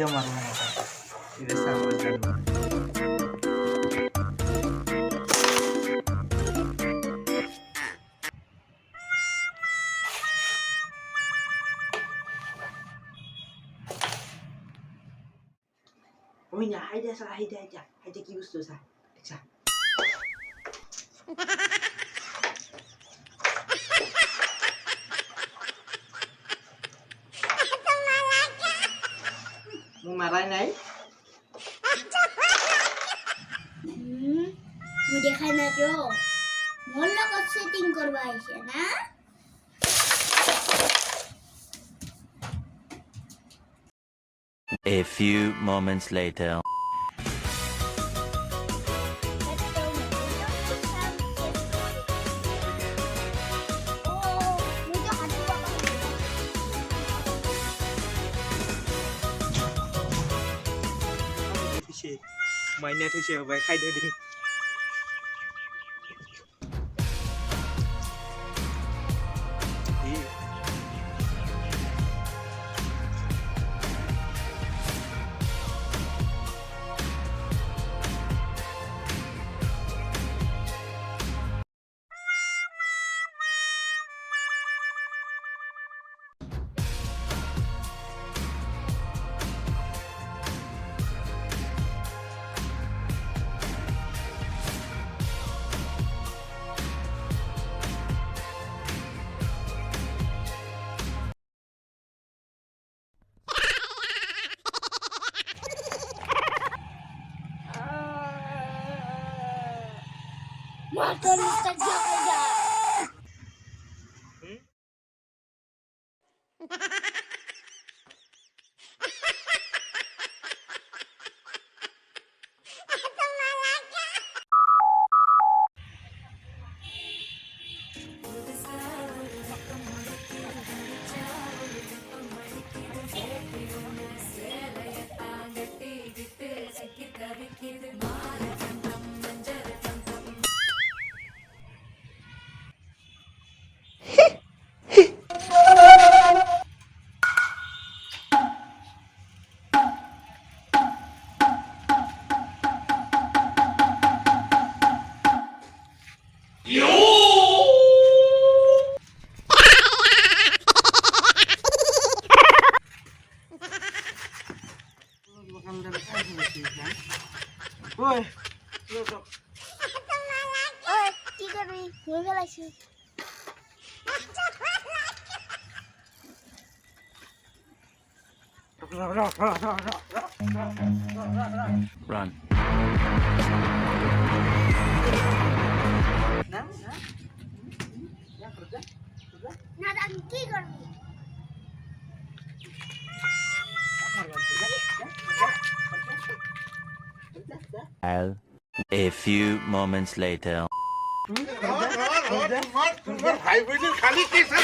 dia marah apa? Tidak sama sekali. Punya, haida salah haida kibus tu sah. Sah. Mau marah naik? मुझे खाना जो मोला को setting करवाई है ना A few moments later. Mainnya tu siapa? Khai dia đi. motor kerja kerja Oi, look. ओए की कर रही मुझे लाइसी Run. ना की कर रही A few moments later. भाई बहन खाली केसर